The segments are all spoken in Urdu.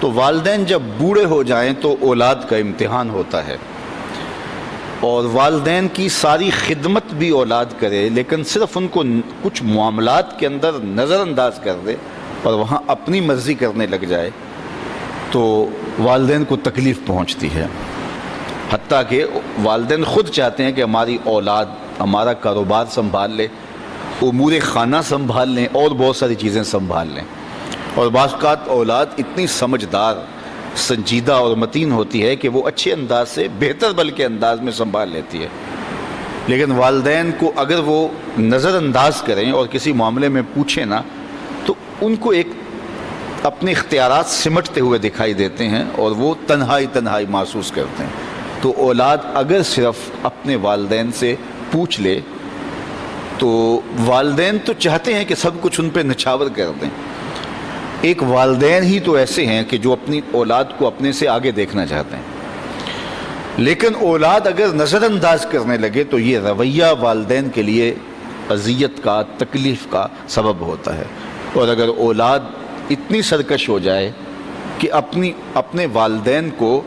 تو والدین جب بوڑھے ہو جائیں تو اولاد کا امتحان ہوتا ہے، اور والدین کی ساری خدمت بھی اولاد کرے لیکن صرف ان کو کچھ معاملات کے اندر نظر انداز کر دے اور وہاں اپنی مرضی کرنے لگ جائے تو والدین کو تکلیف پہنچتی ہے۔ حتیٰ کہ والدین خود چاہتے ہیں کہ ہماری اولاد ہمارا کاروبار سنبھال لے، امور خانہ سنبھال لیں اور بہت ساری چیزیں سنبھال لیں، اور بعض اوقات اولاد اتنی سمجھدار، سنجیدہ اور متین ہوتی ہے کہ وہ اچھے انداز سے، بہتر بلکہ انداز میں سنبھال لیتی ہے، لیکن والدین کو اگر وہ نظر انداز کریں اور کسی معاملے میں پوچھیں نا تو ان کو ایک اپنے اختیارات سمٹتے ہوئے دکھائی دیتے ہیں اور وہ تنہائی محسوس کرتے ہیں۔ تو اولاد اگر صرف اپنے والدین سے پوچھ لے تو والدین تو چاہتے ہیں کہ سب کچھ ان پہ نچھاور کر دیں، ایک والدین ہی تو ایسے ہیں کہ جو اپنی اولاد کو اپنے سے آگے دیکھنا چاہتے ہیں، لیکن اولاد اگر نظر انداز کرنے لگے تو یہ رویہ والدین کے لیے اذیت کا، تکلیف کا سبب ہوتا ہے۔ اور اگر اولاد اتنی سرکش ہو جائے کہ اپنے والدین کو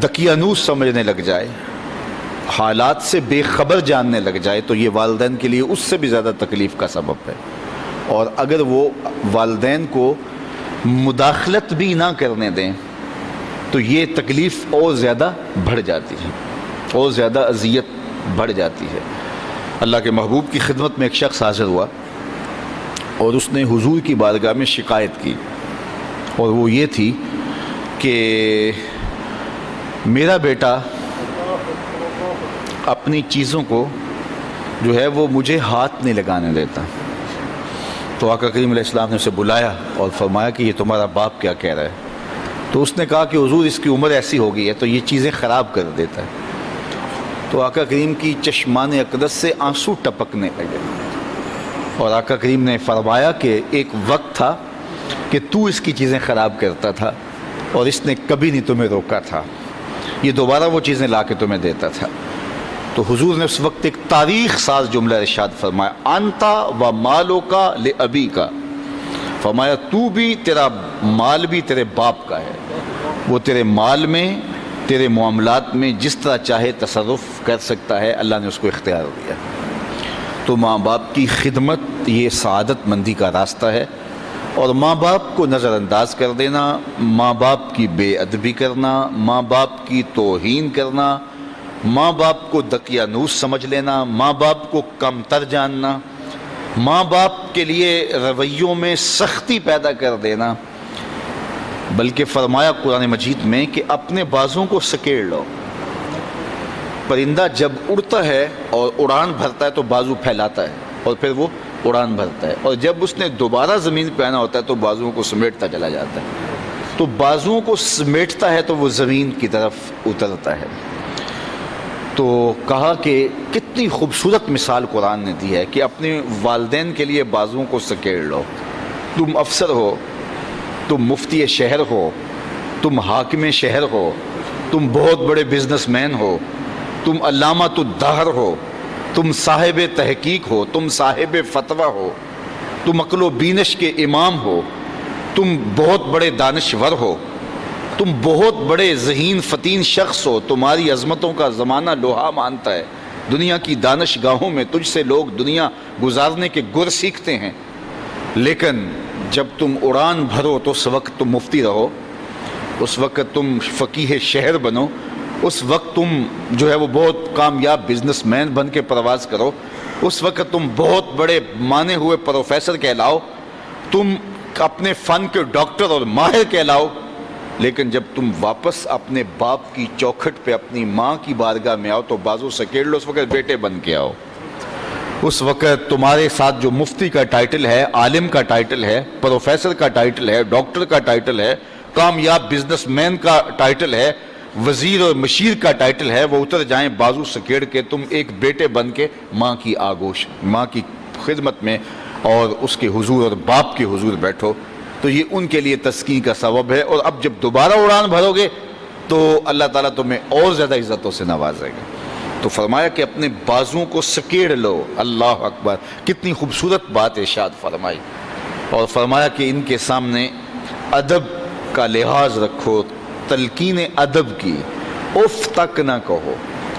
دقیانوس سمجھنے لگ جائے، حالات سے بے خبر جاننے لگ جائے تو یہ والدین کے لیے اس سے بھی زیادہ تکلیف کا سبب ہے۔ اور اگر وہ والدین کو مداخلت بھی نہ کرنے دیں تو یہ تکلیف اور زیادہ بڑھ جاتی ہے، اور زیادہ اذیت بڑھ جاتی ہے۔ اللہ کے محبوب کی خدمت میں ایک شخص حاضر ہوا اور اس نے حضور کی بارگاہ میں شکایت کی، اور وہ یہ تھی کہ میرا بیٹا اپنی چیزوں کو جو ہے وہ مجھے ہاتھ نہیں لگانے دیتا۔ تو آقا کریم علیہ السلام نے اسے بلایا اور فرمایا کہ یہ تمہارا باپ کیا کہہ رہا ہے؟ تو اس نے کہا کہ حضور اس کی عمر ایسی ہو گئی ہے تو یہ چیزیں خراب کر دیتا ہے۔ تو آقا کریم کی چشمان اقدس سے آنسو ٹپکنے لگے، اور آقا کریم نے فرمایا کہ ایک وقت تھا کہ تو اس کی چیزیں خراب کرتا تھا اور اس نے کبھی نہیں تمہیں روکا تھا، یہ دوبارہ وہ چیزیں لا کے تمہیں دیتا تھا۔ تو حضور نے اس وقت ایک تاریخ ساز جملہ ارشاد فرمایا، انتا و مالو کا لابی کا، فرمایا تو بھی، تیرا مال بھی تیرے باپ کا ہے، وہ تیرے مال میں، تیرے معاملات میں جس طرح چاہے تصرف کر سکتا ہے، اللہ نے اس کو اختیار دیا۔ تو ماں باپ کی خدمت یہ سعادت مندی کا راستہ ہے، اور ماں باپ کو نظر انداز کر دینا، ماں باپ کی بے ادبی کرنا، ماں باپ کی توہین کرنا، ماں باپ کو دقیانوس سمجھ لینا، ماں باپ کو کمتر جاننا، ماں باپ کے لیے رویوں میں سختی پیدا کر دینا، بلکہ فرمایا قرآن مجید میں کہ اپنے بازوں کو سکیڑ لو۔ پرندہ جب اڑتا ہے اور اڑان بھرتا ہے تو بازو پھیلاتا ہے اور پھر وہ اڑان بھرتا ہے، اور جب اس نے دوبارہ زمین پہ آنا ہوتا ہے تو بازوؤں کو سمیٹتا چلا جاتا ہے۔ تو بازوؤں کو سمیٹتا ہے تو وہ زمین کی طرف اترتا ہے۔ تو کہا کہ کتنی خوبصورت مثال قرآن نے دی ہے کہ اپنے والدین کے لیے بازوؤں کو سکیڑ لو۔ تم افسر ہو، تم مفتی شہر ہو، تم حاکم شہر ہو، تم بہت بڑے بزنس مین ہو، تم علامۃ الدہر ہو، تم صاحب تحقیق ہو، تم صاحب فتویٰ ہو، تم عقل و بینش کے امام ہو، تم بہت بڑے دانشور ہو، تم بہت بڑے ذہین فتین شخص ہو، تمہاری عظمتوں کا زمانہ لوہا مانتا ہے، دنیا کی دانش گاہوں میں تجھ سے لوگ دنیا گزارنے کے گر سیکھتے ہیں، لیکن جب تم اڑان بھرو تو اس وقت تم مفتی رہو، اس وقت تم فقیہ شہر بنو، اس وقت تم جو ہے وہ بہت کامیاب بزنس مین بن کے پرواز کرو، اس وقت تم بہت بڑے مانے ہوئے پروفیسر کہلاؤ، تم اپنے فن کے ڈاکٹر اور ماہر کہلاؤ، لیکن جب تم واپس اپنے باپ کی چوکھٹ پہ اپنی ماں کی بارگاہ میں آؤ تو بازو سکیڑ لو، اس وقت بیٹے بن کے آؤ۔ اس وقت تمہارے ساتھ جو مفتی کا ٹائٹل ہے، عالم کا ٹائٹل ہے، پروفیسر کا ٹائٹل ہے، ڈاکٹر کا ٹائٹل ہے، کامیاب بزنس مین کا ٹائٹل ہے، وزیر اور مشیر کا ٹائٹل ہے، وہ اتر جائیں بازو سکیڑ کے، تم ایک بیٹے بن کے ماں کی آگوش، ماں کی خدمت میں اور اس کے حضور اور باپ کے حضور بیٹھو، تو یہ ان کے لیے تسکین کا سبب ہے۔ اور اب جب دوبارہ اڑان بھرو گے تو اللہ تعالیٰ تمہیں اور زیادہ عزتوں سے نوازے گا۔ تو فرمایا کہ اپنے بازوؤں کو سکیڑ لو۔ اللہ اکبر، کتنی خوبصورت بات ارشاد فرمائی، اور فرمایا کہ ان کے سامنے ادب کا لحاظ رکھو، تلقین ادب کی، اف تک نہ کہو۔